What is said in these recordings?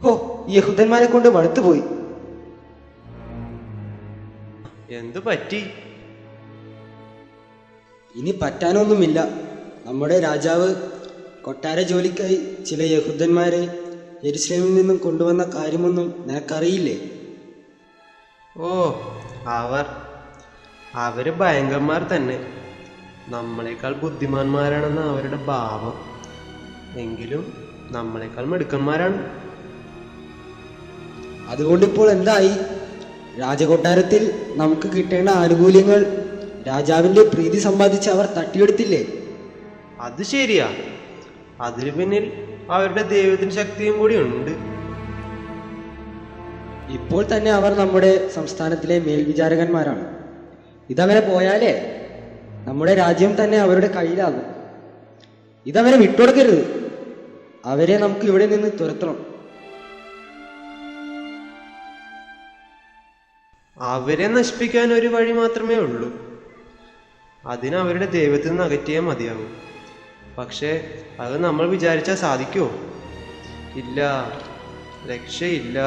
ഹോ, യഹൂദന്മാരെ കൊണ്ട് മടുത്തുപോയി. എന്തു പറ്റി? ഇനി പറ്റാനൊന്നുമില്ല. നമ്മുടെ രാജാവ് കൊട്ടാര ജോലിക്കായി ചില യഹൂദന്മാരെ യെരുശലേമിൽ നിന്നും കൊണ്ടുവന്ന കാര്യമൊന്നും നിനക്കറിയില്ലേ? ഓ, അവര് ഭയങ്കരന്മാർ തന്നെ. നമ്മളെക്കാൾ ബുദ്ധിമാന്മാരാണെന്ന് അവരുടെ ഭാവം. എങ്കിലും നമ്മളെക്കാൾ മിടുക്കന്മാരാണ്. അതുകൊണ്ടിപ്പോൾ എന്തായി? രാജകൊട്ടാരത്തിൽ നമുക്ക് കിട്ടേണ്ട ആനുകൂല്യങ്ങൾ, രാജാവിന്റെ പ്രീതി സമ്പാദിച്ച് അവർ തട്ടിയെടുത്തില്ലേ? അത് ശരിയാ. അതിനു പിന്നിൽ അവരുടെ ദൈവത്തിന്റെ ശക്തിയും കൂടി ഉണ്ട്. ഇപ്പോൾ തന്നെ അവർ നമ്മുടെ സംസ്ഥാനത്തിലെ മേൽവിചാരകന്മാരാണ്. ഇതവരെ പോയാലേ നമ്മുടെ രാജ്യം തന്നെ അവരുടെ കയ്യിലാകും. ഇതവരെ വിട്ടുകൊടുക്കരുത്. അവരെ നമുക്ക് ഇവിടെ നിന്ന് തുരത്തണം. അവരെ നശിപ്പിക്കാൻ ഒരു വഴി മാത്രമേ ഉള്ളൂ. അതിന് അവരുടെ ദൈവത്തിൽ നിന്ന് അകറ്റിയാൽ മതിയാകും. പക്ഷേ അത് നമ്മൾ വിചാരിച്ചാൽ സാധിക്കുമോ? ഇല്ല, രക്ഷയില്ല.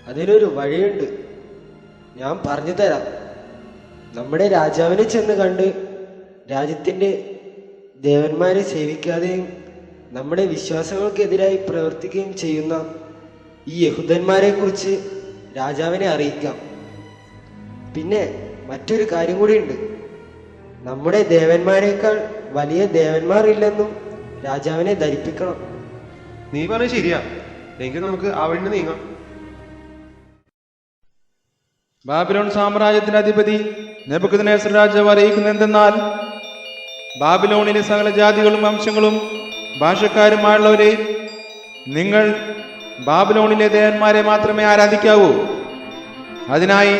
അതിനൊരു വഴിയുണ്ട്. ഞാൻ പറഞ്ഞു തരാം. നമ്മുടെ രാജാവിനെ ചെന്ന് കണ്ട് രാജ്യത്തിൻ്റെ ദേവന്മാരെ സേവിക്കാതെയും നമ്മുടെ വിശ്വാസങ്ങൾക്കെതിരായി പ്രവർത്തിക്കുകയും ചെയ്യുന്ന ഈ യഹൂദന്മാരെ കുറിച്ച് രാജാവിനെ അറിയിക്കാം. പിന്നെ മറ്റൊരു കാര്യം കൂടിയുണ്ട്. നമ്മുടെ ദേവന്മാരെക്കാൾ വലിയ ദേവന്മാർ ഇല്ലെന്നും രാജാവിനെ ധരിപ്പിക്കണം. നീ പറഞ്ഞ ശരിയാ. എങ്കിൽ നമുക്ക് അവിടെ നീങ്ങാം. ബാബിലോൺ സാമ്രാജ്യത്തിന്റെ അധിപതി നെബൂഖദ്നേസർ രാജാവ് അറിയിക്കുന്ന എന്തെന്നാൽ, ബാബിലോണിലെ സകല ജാതികളും വംശങ്ങളും ഭാഷക്കാരുമായുള്ളവരെ, നിങ്ങൾ ബാബിലോണിലെ ദേവന്മാരെ മാത്രമേ ആരാധിക്കാവൂ. അതിനായി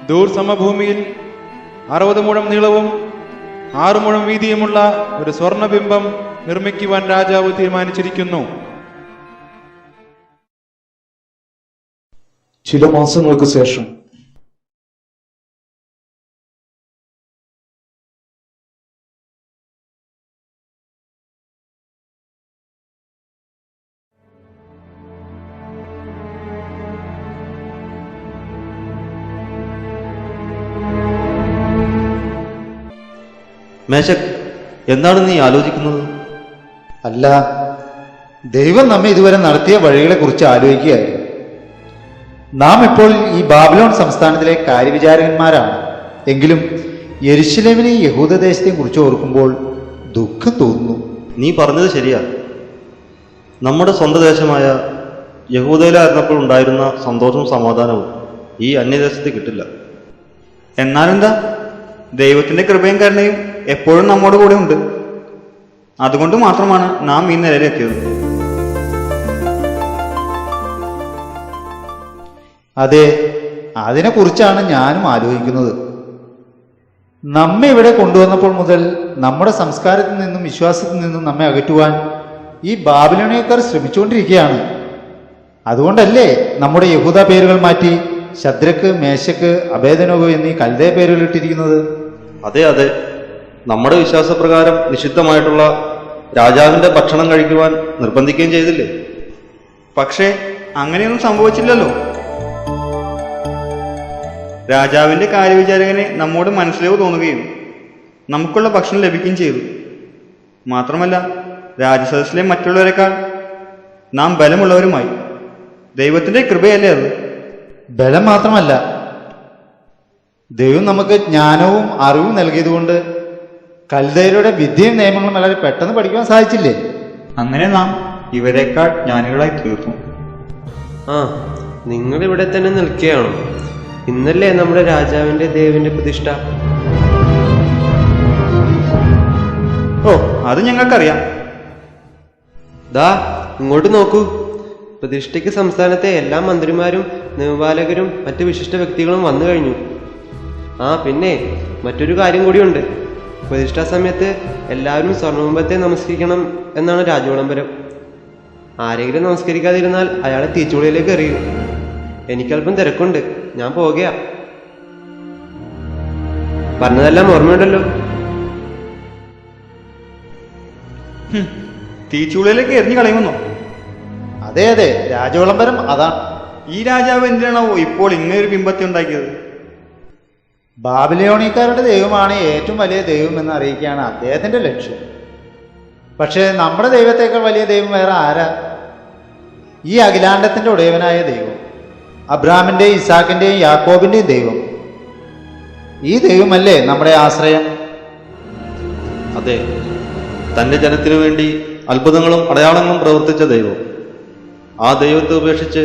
ദൂർ സമഭൂമിയിൽ 60 മുഴം നീളവും 6 മുഴം വീതിയുമുള്ള ഒരു സ്വർണബിംബം നിർമ്മിക്കുവാൻ രാജാവ് തീരുമാനിച്ചിരിക്കുന്നു. ചില മാസങ്ങൾക്ക് ശേഷം മേശക്, എന്താണ് നീ ആലോചിക്കുന്നത്? അല്ല, ദൈവം നമ്മെ ഇതുവരെ നടത്തിയ വഴികളെ കുറിച്ച് ആലോചിക്കുകയായിരുന്നു. നാം ഇപ്പോൾ ഈ ബാബിലോൺ സംസ്ഥാനത്തിലെ കാര്യവിചാരകന്മാരാണ്. എങ്കിലും യെരുശലേമിനെയും യഹൂദദേശത്തെയും കുറിച്ച് ഓർക്കുമ്പോൾ ദുഃഖം തോന്നുന്നു. നീ പറഞ്ഞത് ശരിയാ. നമ്മുടെ സ്വന്തം ദേശമായ യഹൂദയിലായിരുന്നപ്പോൾ ഉണ്ടായിരുന്ന സന്തോഷവും സമാധാനവും ഈ അന്യദേശത്ത് കിട്ടില്ല. എന്നാലെന്താ, ദൈവത്തിന്റെ കൃപയും കരുണയും എപ്പോഴും നമ്മോട് കൂടെ ഉണ്ട്. അതുകൊണ്ട് മാത്രമാണ് നാം ഈ നിലയിലെത്തിയത്. അതെ, അതിനെക്കുറിച്ചാണ് ഞാനും ആലോചിക്കുന്നത്. നമ്മെ ഇവിടെ കൊണ്ടുവന്നപ്പോൾ മുതൽ നമ്മുടെ സംസ്കാരത്തിൽ നിന്നും വിശ്വാസത്തിൽ നിന്നും നമ്മെ അകറ്റുവാൻ ഈ ബാബിലോണിയക്കാർ ശ്രമിച്ചുകൊണ്ടിരിക്കുകയാണ്. അതുകൊണ്ടല്ലേ നമ്മുടെ യഹൂദ പേരുകൾ മാറ്റി ശദ്രക്ക്, മേശക്ക്, അബേദനോഗോ എന്നീ കൽദയ പേരുകൾ ഇട്ടിരിക്കുന്നത്? അതെ അതെ, നമ്മുടെ വിശ്വാസപ്രകാരം നിഷിദ്ധമായിട്ടുള്ള രാജാവിന്റെ ഭക്ഷണം കഴിക്കുവാൻ നിർബന്ധിക്കുകയും ചെയ്തില്ലേ? പക്ഷേ അങ്ങനെയൊന്നും സംഭവിച്ചില്ലല്ലോ. രാജാവിന്റെ കാര്യവിചാരകനെ നമ്മോട് മനസ്സിലാവ് തോന്നുകയും നമുക്കുള്ള ഭക്ഷണം ലഭിക്കുകയും ചെയ്തു. മാത്രമല്ല, രാജസദസ്സിലെ മറ്റുള്ളവരെക്കാൾ നാം ബലമുള്ളവരുമായി. ദൈവത്തിന്റെ കൃപയല്ലേ അത്? ബലം മാത്രമല്ല, ദൈവം നമുക്ക് ജ്ഞാനവും അറിവും നൽകിയതുകൊണ്ട് കൽദയരുടെ വിദ്യയും നിയമങ്ങളും വളരെ പെട്ടെന്ന് പഠിക്കുവാൻ സാധിച്ചില്ലേ? അങ്ങനെ നാം ഇവരെക്കാൾ ജ്ഞാനികളായി തീർന്നു. ആ, നിങ്ങളിവിടെ തന്നെ നിൽക്കുകയാണോ? ഇന്നല്ലേ നമ്മുടെ രാജാവിന്റെ ദേവന്റെ പ്രതിഷ്ഠ? ഓ, അത് ഞങ്ങൾക്കറിയാം. ദാ ഇങ്ങോട്ട് നോക്കൂ. പ്രതിഷ്ഠയ്ക്ക് സംസ്ഥാനത്തെ എല്ലാ മന്ത്രിമാരും നിയമപാലകരും മറ്റ് വിശിഷ്ട വ്യക്തികളും വന്നു കഴിഞ്ഞു. ആ, പിന്നെ മറ്റൊരു കാര്യം കൂടിയുണ്ട്. പ്രതിഷ്ഠാ സമയത്ത് എല്ലാവരും സ്വർണ്ണബിംബത്തെ നമസ്കരിക്കണം എന്നാണ് രാജവിളംബരം. ആരെങ്കിലും നമസ്കരിക്കാതിരുന്നാൽ അയാളെ തീച്ചുളിയിലേക്ക് എറിയും. എനിക്കല്പം തിരക്കുണ്ട്, ഞാൻ പോകുകയാ. പറഞ്ഞതെല്ലാം ഓർമ്മയുണ്ടല്ലോ. തീച്ചൂളയിലേക്ക് എറിഞ്ഞു കളയുമെന്നോ? അതെ അതെ, രാജവിളംബരം അതാണ്. ഈ രാജാവ് എന്തിനാണാവോ ഇപ്പോൾ ഇങ്ങനൊരു ബിംബത്തെ ഉണ്ടാക്കിയത്? ബാബിലോണിയക്കാരുടെ ദൈവമാണ് ഏറ്റവും വലിയ ദൈവം എന്ന് അറിയിക്കുകയാണ് അദ്ദേഹത്തിന്റെ ലക്ഷ്യം. പക്ഷേ നമ്മുടെ ദൈവത്തേക്കാൾ വലിയ ദൈവം വേറെ ആരാ? ഈ അഖിലാണ്ടത്തിന്റെ ഉടയവനായ ദൈവം, അബ്രാമിന്റെയും ഇസാക്കിന്റെയും യാക്കോബിന്റെയും ദൈവം. ഈ ദൈവമല്ലേ നമ്മുടെ ആശ്രയം? അതെ, തൻ്റെ ജനത്തിനു വേണ്ടി അത്ഭുതങ്ങളും അടയാളങ്ങളും പ്രവർത്തിച്ച ദൈവം. ആ ദൈവത്തെ ഉപേക്ഷിച്ച്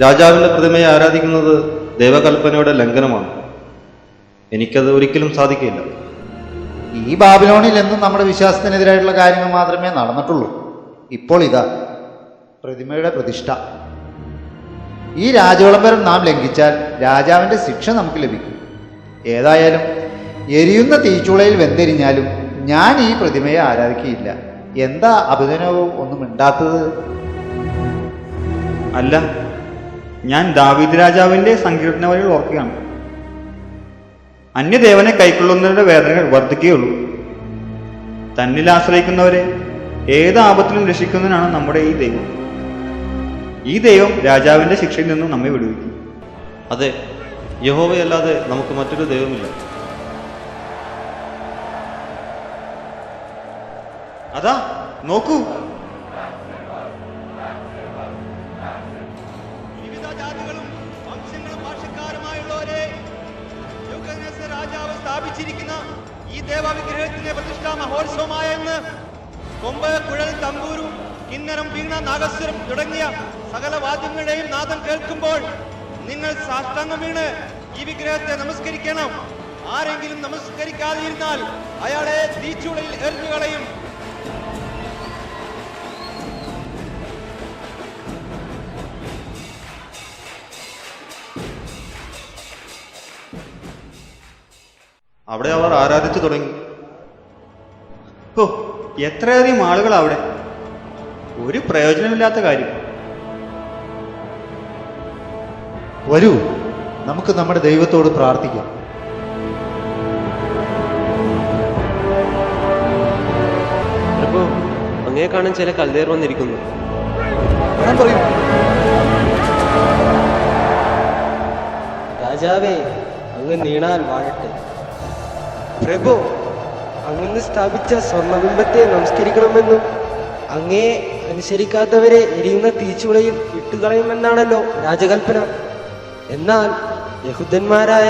രാജാവിൻ്റെ പ്രതിമയെ ആരാധിക്കുന്നത് ദൈവകൽപ്പനയുടെ ലംഘനമാണ്. എനിക്കത് ഒരിക്കലും സാധിക്കില്ല. ഈ ബാബിലോണിൽ എന്നും നമ്മുടെ വിശ്വാസത്തിനെതിരായിട്ടുള്ള കാര്യങ്ങൾ മാത്രമേ നടന്നിട്ടുള്ളൂ. ഇപ്പോൾ ഇതാ പ്രതിമയുടെ പ്രതിഷ്ഠ. ഈ രാജവിളംബരം നാം ലംഘിച്ചാൽ രാജാവിൻ്റെ ശിക്ഷ നമുക്ക് ലഭിക്കും. ഏതായാലും എരിയുന്ന തീച്ചുളയിൽ വെന്തെരിഞ്ഞാലും ഞാൻ ഈ പ്രതിമയെ ആരാധിക്കുകയില്ല. എന്താ അഭിനയവും ഒന്നും ഉണ്ടാത്തത്? അല്ല, ഞാൻ ദാവീദ് രാജാവിന്റെ സങ്കീർത്തന വഴികൾ ഓർക്കുകയാണ്. അന്യദേവനെ കൈക്കൊള്ളുന്നവരുടെ വേദനകൾ വർദ്ധിക്കുകയുള്ളൂ. തന്നിൽ ആശ്രയിക്കുന്നവരെ ഏത് ആപത്തിലും രക്ഷിക്കുന്നതിനാണ് നമ്മുടെ ഈ ദൈവം. ഈ ദൈവം രാജാവിന്റെ ശിക്ഷയിൽ നിന്നും നമ്മെ വിടുവിക്കും. അതെ, യഹോവയല്ലാതെ നമുക്ക് മറ്റൊരു ദൈവമില്ല. അതാ നോക്കൂ, വിവിധ ജാതികളും വംശങ്ങളും ഭാഷക്കാരുമായുള്ളവരെ രാജാവ് സ്ഥാപിച്ചിരിക്കുന്ന ഈ ദേവവിഗ്രഹത്തിന്റെ പ്രതിഷ്ഠാ മഹോത്സവമായ ഇന്ന് കൊമ്പ്, കുഴൽ, തമ്പൂരു, കിന്നരം, വീണ, നാഗസ്വരം തുടങ്ങിയ സകല വാദ്യങ്ങളുടെയും നാദം കേൾക്കുമ്പോൾ നിങ്ങൾ സാഷ്ടാംഗം വീണ് ഈ വിഗ്രഹത്തെ നമസ്കരിക്കണം. ആരെങ്കിലും നമസ്കരിക്കാതിരുന്നാൽ അയാളെ തീച്ചൂളയിൽ എറിഞ്ഞു കളയും. അവിടെ അവർ ആരാധിച്ചു തുടങ്ങി. ഓ, എത്രയധികം ആളുകൾ അവിടെ! ഒരു പ്രയോജനമില്ലാത്ത കാര്യം. വരൂ, നമുക്ക് നമ്മുടെ ദൈവത്തോട് പ്രാർത്ഥിക്കാം. പ്രഭു, അങ്ങേ കാണാൻ ചില കൽദേർ വന്നിരിക്കുന്നു. രാജാവേ, അങ്ങ് നീണാൽ വാഴട്ടെ. പ്രഭു, അങ്ങ് സ്ഥാപിച്ച സ്വർണ്ണബിംബത്തെ നമസ്കരിക്കണമെന്നും അങ്ങേ അനുസരിക്കാത്തവരെ എരിയുന്ന തീച്ചുളയിൽ ഇട്ടുകളയുമെന്നാണല്ലോ രാജകൽപ്പന. എന്നാൽ യഹൂദന്മാരായ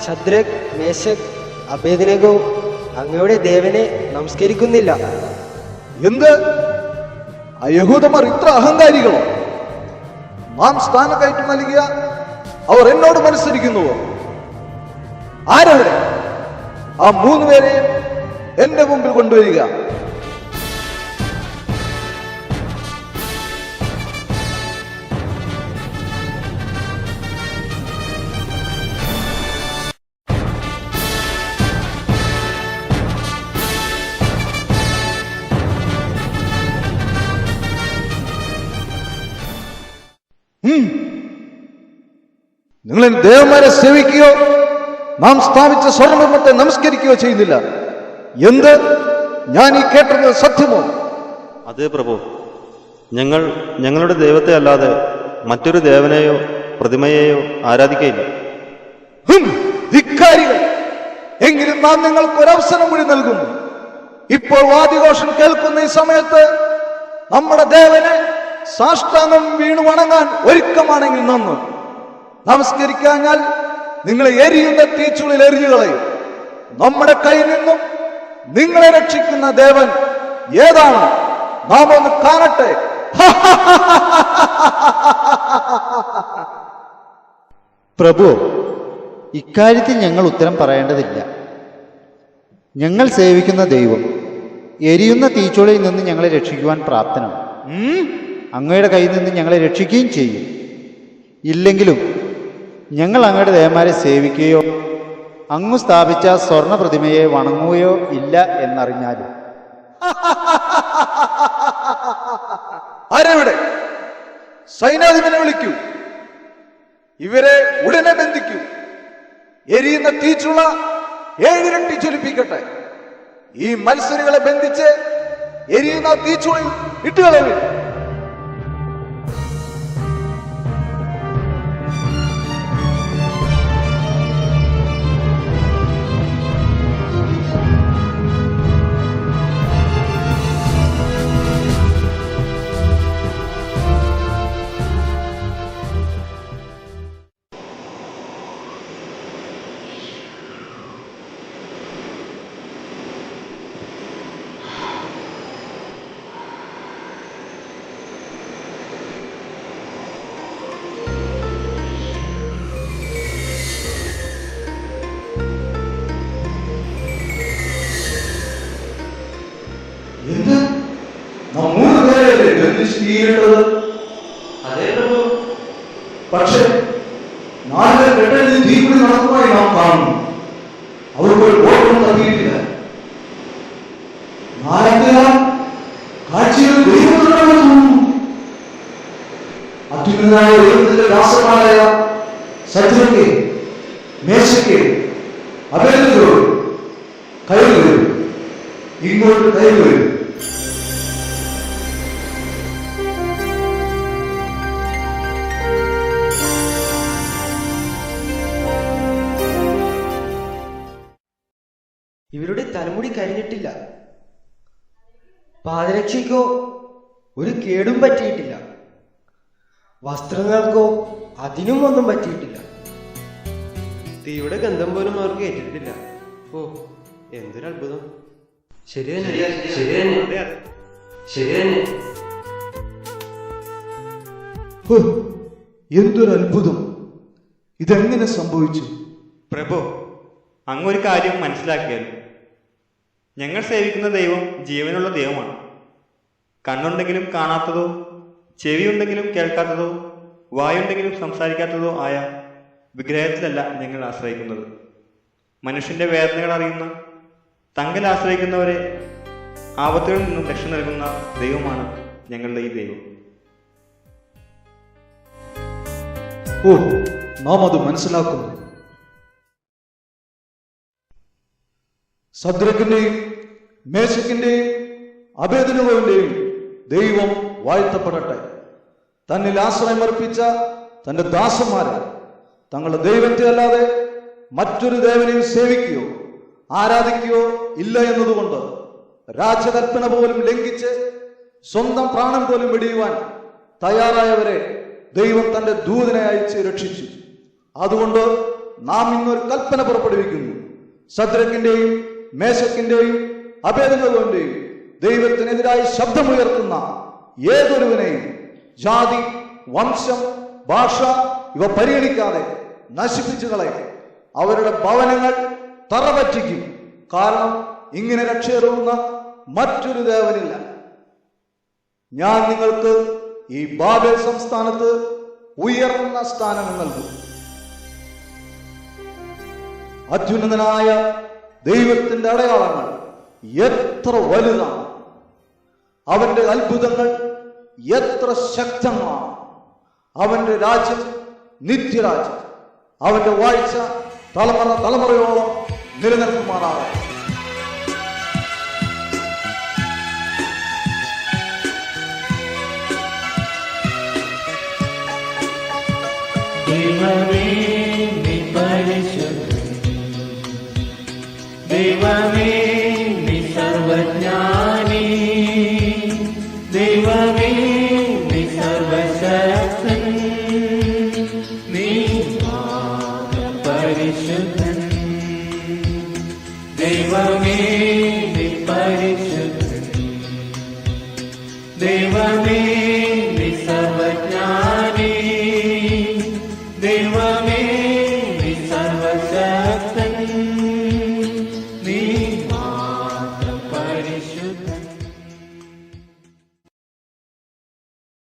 ശദ്രക്, മേശക്, അബേദ്നെഗോ അങ്ങയുടെ ദേവനെ നമസ്കരിക്കുന്നില്ല. എന്ത്? ആ യഹൂദന്മാർ ഇത്ര അഹങ്കാരികളോ? നാം സ്ഥാനക്കയറ്റം നൽകിയ അവർ എന്നോട് മത്സരിക്കുന്നുവോ? ആരവിടെ? ആ 3 പേരെയും എന്റെ മുമ്പിൽ കൊണ്ടുവരിക. നിങ്ങൾ ദേവന്മാരെ സേവിക്കുകയോ നാം സ്ഥാപിച്ച സ്വർണ്ണബിംബത്തെ നമസ്കരിക്കുകയോ ചെയ്യുന്നില്ല. എന്ത്? ഞാൻ ഈ കേട്ടത് സത്യമോ? അതേ പ്രഭു, ഞങ്ങളുടെ ദൈവത്തെ അല്ലാതെ മറ്റൊരു ദേവനെയോ പ്രതിമയെയോ ആരാധിക്കയില്ല. ധിക്കാരികൾ! എങ്കിലും നാം നിങ്ങൾക്ക് ഒരവസരം കൂടി നൽകുന്നു. ഇപ്പോൾ വാദ്യഘോഷം കേൾക്കുന്ന ഈ സമയത്ത് നമ്മുടെ ദേവനെ സാഷ്ടാംഗം വീണു വണങ്ങാൻ ഒരുക്കമാണെങ്കിൽ നന്ന്. നമസ്കരിക്കാഞ്ഞാൽ നിങ്ങളെ എരിയുന്ന തീച്ചുള്ളിൽ എറിഞ്ഞുകളയും. നമ്മുടെ കയ്യിൽ നിന്നും നിങ്ങളെ രക്ഷിക്കുന്ന ദേവൻ ഏതാണ്? നാം ഒന്ന് കാണട്ടെ. പ്രഭു, ഇക്കാര്യത്തിൽ ഞങ്ങൾ ഉത്തരം പറയേണ്ടതില്ല. ഞങ്ങൾ സേവിക്കുന്ന ദൈവം എരിയുന്ന തീച്ചുളയിൽ നിന്ന് ഞങ്ങളെ രക്ഷിക്കുവാൻ പ്രാപ്തനാണ്. അങ്ങയുടെ കയ്യിൽ നിന്ന് ഞങ്ങളെ രക്ഷിക്കുകയും ചെയ്യും. ഇല്ലെങ്കിലും ഞങ്ങൾ അങ്ങയുടെ ദേവന്മാരെ സേവിക്കുകയോ അങ്ങ് സ്ഥാപിച്ച സ്വർണ്ണ പ്രതിമയെ വണങ്ങുകയോ ഇല്ല എന്നറിഞ്ഞാലും. ആരെവിടെ? സൈന്യാധിപനെ വിളിക്കൂ. ഇവരെ ഉടനെ ബന്ധിക്കൂ. എരിയുന്ന തീച്ചുള ഏഴിരട്ടി ജ്വലിപ്പിക്കട്ടെ. ഈ മത്സരികളെ ബന്ധിച്ച് എരിയുന്ന തീച്ചുളിൽ ഇട്ടുകളയും. പക്ഷേ 4 കെട്ടലിൽ തീപിടി നടക്കുന്നതായി നാം കാണുന്നു. അവർക്ക് ഒരു ഓട്ടം തട്ടിയിട്ടില്ല. കാഴ്ചയിൽ അത്യുന്നതനായ ദൈവത്തിന്റെ ദാസന്മാരായ സദ്രയ്ക്ക്, മേശയ്ക്ക്, അബേദ്നെഗോയോട് കയറി വരും, ഇങ്ങോട്ട് കയറി വരും. ഇവരുടെ തലമുടി കരിഞ്ഞിട്ടില്ല, പാദരക്ഷയ്ക്കോ ഒരു കേടും പറ്റിയിട്ടില്ല, വസ്ത്രങ്ങൾക്കോ അതിനും ഒന്നും പറ്റിയിട്ടില്ല. തീയുടെ ഗന്ധം പോലും അവർക്ക് ഏറ്റിട്ടില്ല. ഓ, എന്തൊരു അത്ഭുതം! ശരി തന്നെ, ശരി തന്നെ, ശരി തന്നെ. എന്തൊരു അത്ഭുതം! ഇതെങ്ങനെ സംഭവിച്ചു? പ്രഭു, അങ്ങൊരു കാര്യം മനസ്സിലാക്കിയാലും ഞങ്ങൾ സേവിക്കുന്ന ദൈവം ജീവനുള്ള ദൈവമാണ്. കണ്ണുണ്ടെങ്കിലും കാണാത്തതോ, ചെവിയുണ്ടെങ്കിലും കേൾക്കാത്തതോ, വായുണ്ടെങ്കിലും സംസാരിക്കാത്തതോ ആയ വിഗ്രഹത്തിലല്ല ഞങ്ങൾ ആശ്രയിക്കുന്നത്. മനുഷ്യന്റെ വേദനകൾ അറിയുന്ന, തങ്ങൾ ആശ്രയിക്കുന്നവരെ ആപത്തുകളിൽ നിന്നും രക്ഷ നൽകുന്ന ദൈവമാണ് ഞങ്ങളുടെ ഈ ദൈവം. ഓ, നാം അത് മനസ്സിലാക്കുന്നു. സദ്രക്കിന്റെയും മേശക്കിന്റെയും അബേദ്നെഗോവിന്റെയും ദൈവം വാഴ്ത്തപ്പെടട്ടെ. തന്നിൽ ആശ്രയമർപ്പിച്ച തന്റെ ദാസന്മാരെ തങ്ങളുടെ ദൈവത്തെ അല്ലാതെ മറ്റൊരു ദേവനെയും സേവിക്കുകയോ ആരാധിക്കുകയോ ഇല്ല എന്നതുകൊണ്ട് രാജകൽപ്പന പോലും ലംഘിച്ച് സ്വന്തം പ്രാണൻ പോലും വെടിയുവാൻ തയ്യാറായവരെ ദൈവം തന്റെ ദൂതനെ അയച്ച് രക്ഷിച്ചു. അതുകൊണ്ട് നാം ഇന്നൊരു കൽപ്പന പുറപ്പെടുവിക്കുന്നു. സദ്രക്കിന്റെയും മേശക്കിന്റെയും അബേദ്നെഗോവിന്റെയും ദൈവത്തിനെതിരായി ശബ്ദമുയർത്തുന്ന ഏതൊരുവനെയും ജാതി, വംശം, ഭാഷ ഇവ പരിഗണിക്കാതെ നശിപ്പിച്ചു കളയും. അവരുടെ ഭവനങ്ങൾ തറപറ്റിക്കും. കാരണം ഇങ്ങനെ രക്ഷയേറുന്ന മറ്റൊരു ദേവനില്ല. ഞാൻ നിങ്ങൾക്ക് ഈ ബാബേൽ സംസ്ഥാനത്ത് ഉയർന്ന സ്ഥാനം നൽകും. അത്യുന്നതനായ ദൈവത്തിന്റെ അടയാളങ്ങൾ എത്ര വലുതാണ്! അവന്റെ അത്ഭുതങ്ങൾ എത്ര ശക്തങ്ങളാണ്! അവന്റെ രാജ്യം നിത്യരാജ്യം. അവന്റെ വാഴ്ച തലമുറയോളം നിലനിൽക്കുമാറാകട്ടെ. ദൈവമേ നീ പരിശുദ്ധൻ, ദൈവമേ നീ സർവജ്ഞാനി, ദൈവമേ നീ സർവശക്തൻ, നീ പരിശുദ്ധൻ, ദൈവമേ